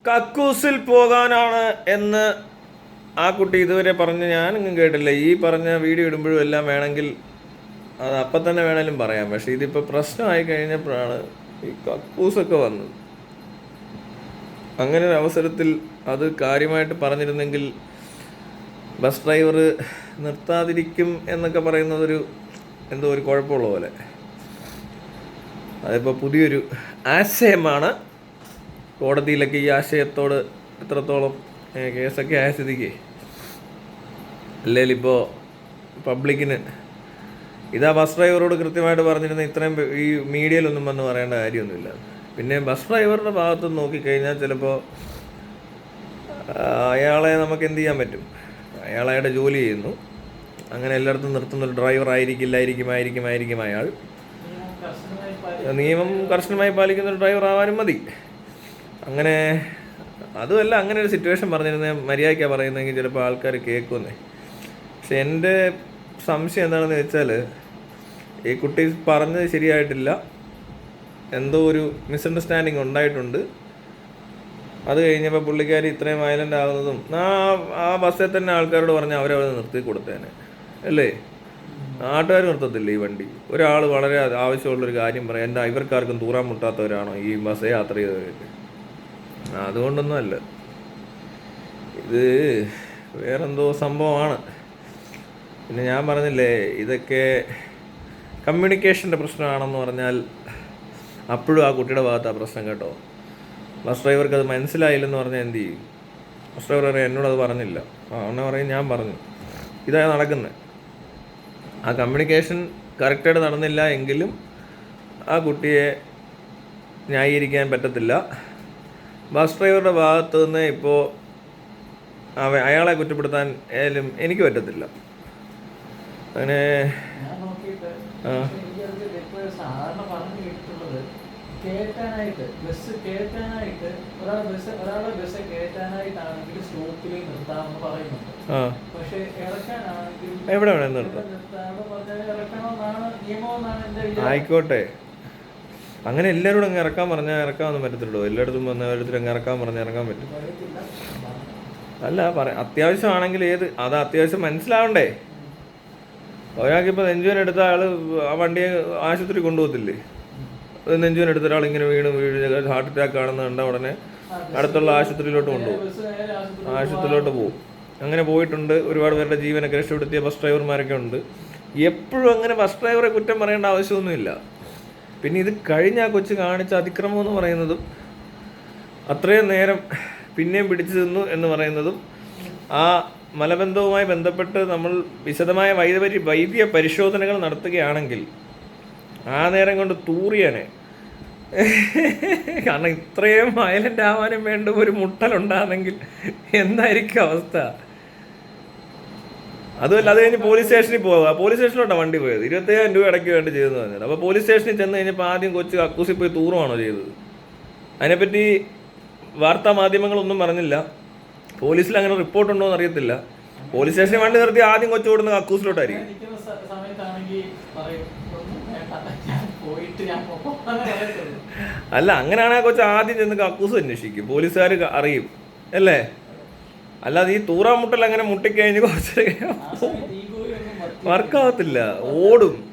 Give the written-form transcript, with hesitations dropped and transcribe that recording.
കക്കൂസിൽ പോകാനാണ് എന്ന് ആ കുട്ടി ഇതുവരെ പറഞ്ഞ് ഞാനൊന്നും കേട്ടില്ല. ഈ പറഞ്ഞ വീഡിയോ ഇടുമ്പോഴും എല്ലാം വേണമെങ്കിൽ അത് അപ്പം തന്നെ വേണമെങ്കിലും പറയാം. പക്ഷേ ഇതിപ്പോൾ പ്രശ്നമായി കഴിഞ്ഞപ്പോഴാണ് ഈ കക്കൂസൊക്കെ വന്നത്. അങ്ങനെ ഒരു അവസരത്തിൽ അത് കാര്യമായിട്ട് പറഞ്ഞിരുന്നെങ്കിൽ ബസ് ഡ്രൈവർ നിർത്താതിരിക്കും എന്നൊക്കെ പറയുന്നതൊരു എന്തോ ഒരു കുഴപ്പമുള്ള പോലെ. അതിപ്പോൾ പുതിയൊരു ആശയമാണ്. കോടതിയിലൊക്കെ ഈ ആശയത്തോട് എത്രത്തോളം കേസൊക്കെ ആയ സ്ഥിതിക്ക് അല്ലെങ്കിൽ ഇപ്പോൾ പബ്ലിക്കിന് ഇതാ ബസ് ഡ്രൈവറോട് കൃത്യമായിട്ട് പറഞ്ഞിരുന്ന ഇത്രയും ഈ മീഡിയയിലൊന്നും വന്ന് പറയേണ്ട കാര്യമൊന്നുമില്ല. പിന്നെ ബസ് ഡ്രൈവറുടെ ഭാഗത്ത് നോക്കിക്കഴിഞ്ഞാൽ ചിലപ്പോൾ അയാളെ നമുക്ക് എന്ത് ചെയ്യാൻ പറ്റും? അയാളുടെ ജോലി ചെയ്യുന്നു, അങ്ങനെ എല്ലായിടത്തും നിർത്തുന്നൊരു ഡ്രൈവർ ആയിരിക്കും അയാൾ. നിയമം കർശനമായി പാലിക്കുന്ന ഒരു ഡ്രൈവർ ആവാനും മതി. അങ്ങനെ അതുമല്ല, അങ്ങനെ ഒരു സിറ്റുവേഷൻ പറഞ്ഞിരുന്നത് മര്യാദയ്ക്കാണ് പറയുന്നതെങ്കിൽ ചിലപ്പോൾ ആൾക്കാർ കേൾക്കുന്നേ. പക്ഷെ എൻ്റെ സംശയം എന്താണെന്ന് വെച്ചാൽ ഈ കുട്ടി പറഞ്ഞത് ശരിയായിട്ടില്ല, എന്തോ ഒരു മിസ്അണ്ടർസ്റ്റാൻഡിങ് ഉണ്ടായിട്ടുണ്ട്. അത് കഴിഞ്ഞപ്പോൾ പുള്ളിക്കാരി ഇത്രയും വയലൻ്റ് ആകുന്നതും ആ ബസ്സിൽ തന്നെ ആൾക്കാരോട് പറഞ്ഞാൽ അവരവിടെ നിർത്തി കൊടുത്തേനെ അല്ലേ? നാട്ടുകാർ നിർത്തത്തില്ല ഈ വണ്ടി. ഒരാൾ വളരെ ആവശ്യമുള്ളൊരു കാര്യം പറയാം, എൻ്റെ ഇവർക്കാർക്കും തൂറാൻ മുട്ടാത്തവരാണോ ഈ ബസ്സേ യാത്ര ചെയ്തവരൊക്കെ? അതുകൊണ്ടൊന്നും അല്ല, ഇത് വേറെന്തോ സംഭവമാണ്. പിന്നെ ഞാൻ പറഞ്ഞില്ലേ, ഇതൊക്കെ കമ്മ്യൂണിക്കേഷൻ്റെ പ്രശ്നമാണെന്ന് പറഞ്ഞാൽ അപ്പോഴും ആ കുട്ടിയുടെ ഭാഗത്താണ് പ്രശ്നം കേട്ടോ. ബസ് ഡ്രൈവർക്ക് അത് മനസ്സിലായില്ലെന്ന് പറഞ്ഞാൽ എന്ത് ചെയ്യും? ബസ് ഡ്രൈവർ പറയാം എന്നോടത് പറഞ്ഞില്ല. അവനെ പറയും ഞാൻ പറഞ്ഞു. ഇതാണ് നടക്കുന്നത്. ആ കമ്മ്യൂണിക്കേഷൻ കറക്റ്റായിട്ട് നടന്നില്ല എങ്കിലും ആ കുട്ടിയെ ന്യായീകരിക്കാൻ പറ്റത്തില്ല. ബസ് ഡ്രൈവറുടെ ഭാഗത്തു നിന്ന് ഇപ്പോൾ അയാളെ കുറ്റപ്പെടുത്താൻ ഏലും എനിക്ക് പറ്റത്തില്ല. അങ്ങനെ എവിടെ വേണം നിർത്താം, ആയിക്കോട്ടെ. അങ്ങനെ എല്ലാവരോടും അങ്ങ് ഇറക്കാൻ പറഞ്ഞാൽ ഇറക്കാനൊന്നും പറ്റത്തില്ലോ. എല്ലായിടത്തും വന്ന് ഓരോരുത്തരും അങ്ങ് ഇറക്കാൻ പറഞ്ഞാൽ ഇറങ്ങാൻ പറ്റും? അല്ല അത്യാവശ്യമാണെങ്കിൽ അത് അത്യാവശ്യം മനസ്സിലാവണ്ടേ? ഒരാൾക്കിപ്പോൾ നെഞ്ചുവേന എടുത്ത ആൾ ആ വണ്ടിയെ ആശുപത്രി കൊണ്ടുപോകത്തില്ലേ? നെഞ്ചുവേന എടുത്ത ഒരാൾ ഇങ്ങനെ വീണ് ഹാർട്ട് അറ്റാക്ക് ആണെന്ന് കണ്ട ഉടനെ അടുത്തുള്ള ആശുപത്രിയിലോട്ട് കൊണ്ടുപോകും, ആശുപത്രിയിലോട്ട് പോകും. അങ്ങനെ പോയിട്ടുണ്ട്. ഒരുപാട് പേരുടെ ജീവനൊക്കെ രക്ഷപ്പെടുത്തിയ ബസ് ഡ്രൈവർമാരൊക്കെ ഉണ്ട്. എപ്പോഴും അങ്ങനെ ബസ് ഡ്രൈവറെ കുറ്റം പറയേണ്ട ആവശ്യമൊന്നുമില്ല. പിന്നെ ഇത് കഴിഞ്ഞ ആ കൊച്ച് കാണിച്ച അതിക്രമം എന്ന് പറയുന്നതും അത്രയും നേരം പിന്നെയും പിടിച്ചു നിന്നു എന്ന് പറയുന്നതും ആ മലബന്ധവുമായി ബന്ധപ്പെട്ട് നമ്മൾ വിശദമായ വൈദ്യ പരിശോധനകൾ നടത്തുകയാണെങ്കിൽ ആ നേരം കൊണ്ട് തൂറിയാനെ. കാരണം ഇത്രയും വയലൻ്റ് ആവാനും വേണ്ട ഒരു മുട്ടലുണ്ടാകുന്നെങ്കിൽ എന്തായിരിക്കും അവസ്ഥ? അതുമല്ല, അത് കഴിഞ്ഞ് പോലീസ് സ്റ്റേഷനിൽ പോവുക. പോലീസ് സ്റ്റേഷനിലോട്ടാണ് വണ്ടി പോയത്. 25,000 രൂപ അടയ്ക്ക് വേണ്ടി ചെയ്തെന്ന് പറഞ്ഞത്. അപ്പോൾ പോലീസ് സ്റ്റേഷനിൽ ചെന്ന് കഴിഞ്ഞപ്പോൾ ആദ്യം കൊച്ച് കക്കൂസിൽ പോയി തൂറുവാണോ ചെയ്തത്? അതിനെപ്പറ്റി വാർത്താ മാധ്യമങ്ങളൊന്നും പറഞ്ഞില്ല. പോലീസിൽ അങ്ങനെ റിപ്പോർട്ടുണ്ടോ എന്ന് അറിയത്തില്ല. പോലീസ് സ്റ്റേഷനിൽ വണ്ടി നിർത്തി ആദ്യം കൊച്ചു ഓടുന്ന കക്കൂസിലോട്ടായിരിക്കും. അല്ല, അങ്ങനെയാണെങ്കിൽ കൊച്ചു ആദ്യം ചെന്ന് കക്കൂസ് അന്വേഷിക്കും, പോലീസുകാർ അറിയും അല്ലേ? അല്ലാതെ ഈ തൂറാമുട്ടൽ അങ്ങനെ മുട്ടിക്കഴിഞ്ഞ് കുറച്ച് വർക്കാവത്തില്ല, ഓടും.